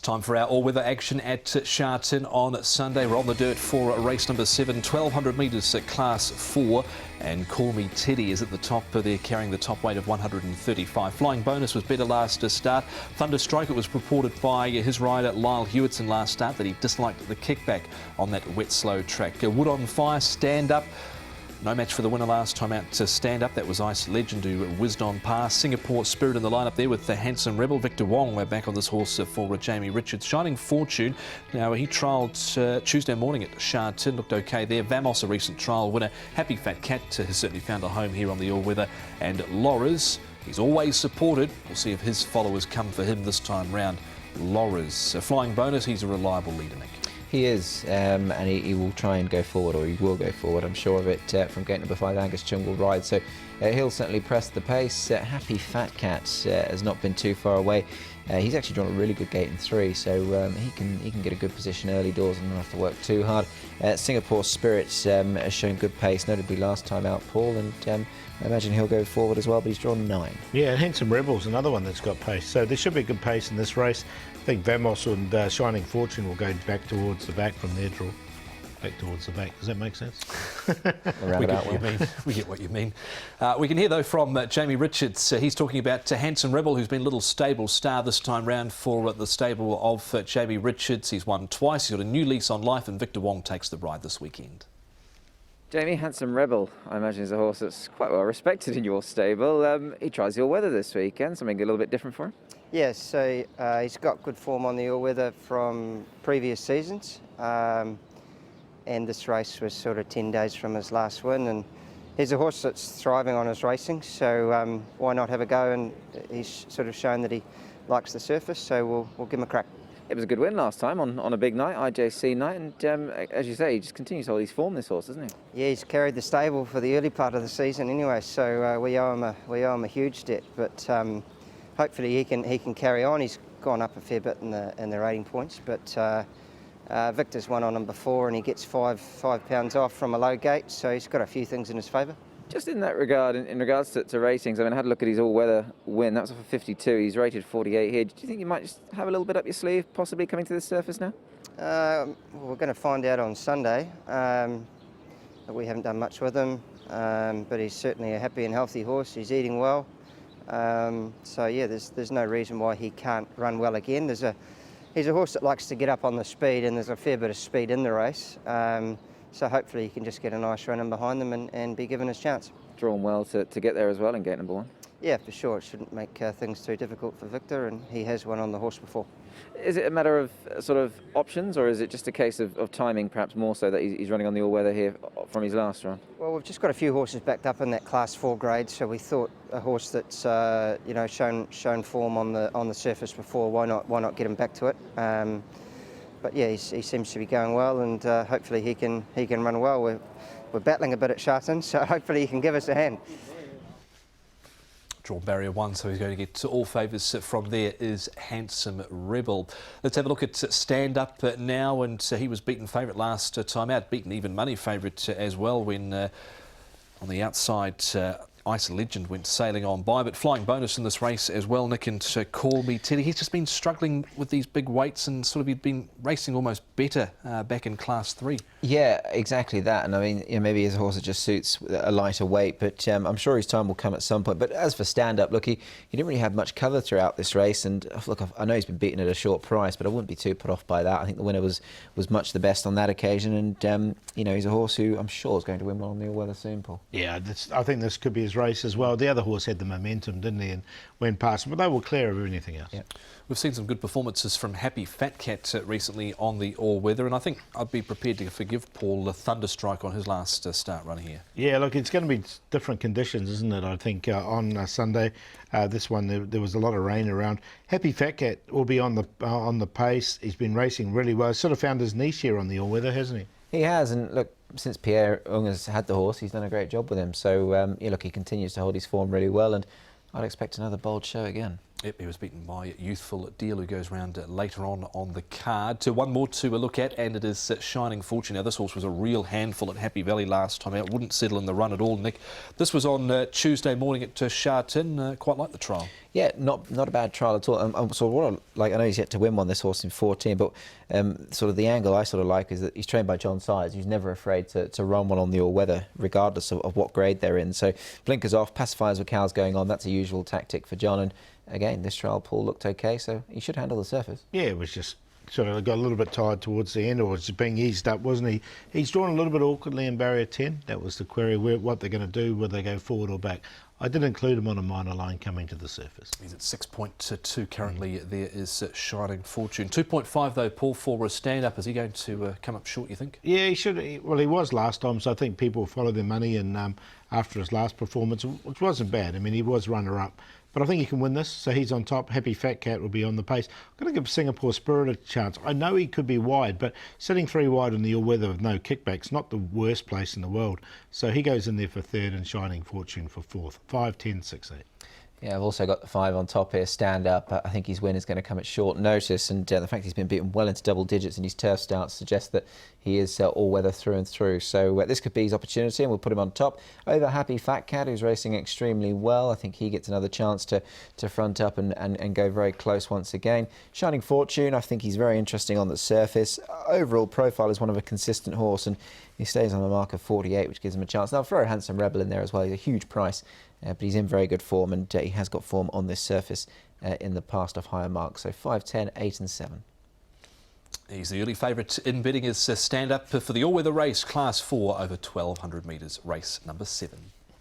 Time for our all-weather action at Sha Tin on Sunday. We're on the dirt for race number 7, 1200 metres at Class 4. And Call Me Teddy is at the top. They're carrying the top weight of 135. Flying Bonus was better last start. Thunderstrike, it was reported by his rider Lyle Hewitson last start that he disliked the kickback on that wet, slow track. Wood on Fire, Stand Up. No match for the winner last time out to Stand Up. That was Ice Legend who whizzed on past. Singapore Spirit in the lineup there with the Handsome Rebel. Victor Wong, we're back on this horse for Jamie Richards. Shining Fortune, now he trialled Tuesday morning at Sha Tin, looked okay there. Vamos, a recent trial winner. Happy Fat Cat has certainly found a home here on the all-weather. And Loras, he's always supported. We'll see if his followers come for him this time round. Loras, Flying Bonus, he's a reliable leader, Nick. He is, and he will try and go forward, or he will go forward, I'm sure of it. From gate number 5, Angus Chung will ride, so he'll certainly press the pace. Happy Fat Cat has not been too far away. He's actually drawn a really good gate in 3, so he can get a good position early doors and not have to work too hard. Singapore Spirit has shown good pace, notably last time out, Paul, and I imagine he'll go forward as well, but he's drawn 9. Yeah, and Handsome Rebel's another one that's got pace, so there should be good pace in this race. I think Vamos and Shining Fortune will go back towards the back from their draw. Back towards the back. Does that make sense? We get what you mean. We can hear, though, from Jamie Richards. He's talking about Handsome Rebel, who's been a little stable star this time round for the stable of Jamie Richards. He's won twice. He's got a new lease on life, and Victor Wong takes the ride this weekend. Jamie, Handsome Rebel, I imagine, is a horse that's quite well respected in your stable. He tries the all-weather this weekend, something a little bit different for him? Yes, so he's got good form on the all-weather from previous seasons, and this race was sort of 10 days from his last win, and he's a horse that's thriving on his racing, so why not have a go? And he's sort of shown that he likes the surface, so we'll give him a crack. It was a good win last time on a big night, IJC night, and as you say, he just continues to hold his form, this horse, doesn't he? Yeah, he's carried the stable for the early part of the season anyway, so we owe him a huge debt, but hopefully he can carry on. He's gone up a fair bit in the rating points, but Victor's won on him before, and he gets five pounds off from a low gate, so he's got a few things in his favour. Just in that regard, in regards to ratings, I mean, I had a look at his all-weather win. That was off of 52. He's rated 48 here. Do you think you might just have a little bit up your sleeve, possibly coming to the surface now? We're going to find out on Sunday. We haven't done much with him, but he's certainly a happy and healthy horse. He's eating well. So yeah, there's no reason why he can't run well again. He's a horse that likes to get up on the speed, and there's a fair bit of speed in the race. So hopefully he can just get a nice run in behind them and be given his chance. Drawn well to get there as well in gate number 1. Yeah, for sure. It shouldn't make things too difficult for Victor, and he has won on the horse before. Is it a matter of sort of options, or is it just a case of timing, perhaps more so that he's running on the all-weather here from his last run? Well, we've just got a few horses backed up in that Class 4 grade, so we thought a horse that's shown form on the surface before, why not get him back to it? But yeah, he seems to be going well, and hopefully he can run well. We're battling a bit at Sha Tin, so hopefully he can give us a hand. Draw barrier 1, so he's going to get all favours from there is Handsome Rebel. Let's have a look at Stand Up now, and he was beaten favourite last time out, beaten even money favourite as well when on the outside Ice Legend went sailing on by, but Flying Bonus in this race as well, Nick, and Call Me Teddy. He's just been struggling with these big weights, and sort of he'd been racing almost better back in Class 3. Yeah, exactly that. And I mean, maybe he's a horse that just suits a lighter weight, but I'm sure his time will come at some point. But as for Stand Up, look, he didn't really have much cover throughout this race, and look, I know he's been beaten at a short price, but I wouldn't be too put off by that. I think the winner was much the best on that occasion, and he's a horse who I'm sure is going to win well on the all-weather soon, Paul. Yeah, I think this could be his race as well. The other horse had the momentum, didn't he, and went past him, but they were clear of anything else. Yep. We've seen some good performances from Happy Fat Cat recently on the all-weather, and I think I'd be prepared to forgive Paul the Thunderstrike on his last start run here. Yeah, look, it's going to be different conditions, isn't it? I think on Sunday, this one there was a lot of rain around. Happy Fat Cat will be on the pace. He's been racing really well. Sort of found his niche here on the all-weather, hasn't he? He has, and look, since Pierre Ung has had the horse, he's done a great job with him. So, look, he continues to hold his form really well, and I'd expect another bold show again. Yep, he was beaten by Youthful Deal, who goes round later on the card. One more to look at, and it is Shining Fortune. Now, this horse was a real handful at Happy Valley last time out. Wouldn't settle in the run at all, Nick. This was on Tuesday morning at Sha Tin. Quite like the trial. Yeah, not a bad trial at all. So what I know he's yet to win one, this horse, in 14, but sort of the angle I sort of like is that he's trained by John Sides, who's never afraid to run one on the all-weather, regardless of what grade they're in. So blinkers off, pacifiers with cows going on. That's a usual tactic for John. And again, this trial, Paul, looked okay, so he should handle the surface. Yeah, it was just sort of got a little bit tired towards the end, or was just being eased up, wasn't he? He's drawn a little bit awkwardly in barrier 10. That was the query, what they're going to do, whether they go forward or back. I did include him on a minor line coming to the surface. He's at 6.2 currently. There is Shining Fortune. 2.5 though, Paul, for a stand-up. Is he going to come up short, you think? Yeah, he should. Well, he was last time, so I think people will follow their money. And after his last performance, which wasn't bad. I mean, he was runner-up. But I think he can win this, so he's on top. Happy Fat Cat will be on the pace. I'm going to give Singapore Spirit a chance. I know he could be wide, but sitting 3 wide in the all-weather with no kickbacks, not the worst place in the world. So he goes in there for 3rd and Shining Fortune for 4th. 5, 10, 6, 8. Yeah, I've also got the 5 on top here, stand up. I think his win is going to come at short notice, and the fact he's been beaten well into double digits in his turf starts suggests that he is all-weather through and through. So this could be his opportunity, and we'll put him on top. Over Happy Fat Cat, who's racing extremely well. I think he gets another chance to front up and go very close once again. Shining Fortune, I think he's very interesting on the surface. Overall profile is one of a consistent horse, and he stays on the mark of 48, which gives him a chance. Now, I'll throw a Handsome Rebel in there as well. He's a huge price. But he's in very good form, and he has got form on this surface in the past of higher marks. So 5, 10, 8 and 7. He's the early favourite in betting his stand-up for the all-weather race, Class 4 over 1,200 metres, race number 7.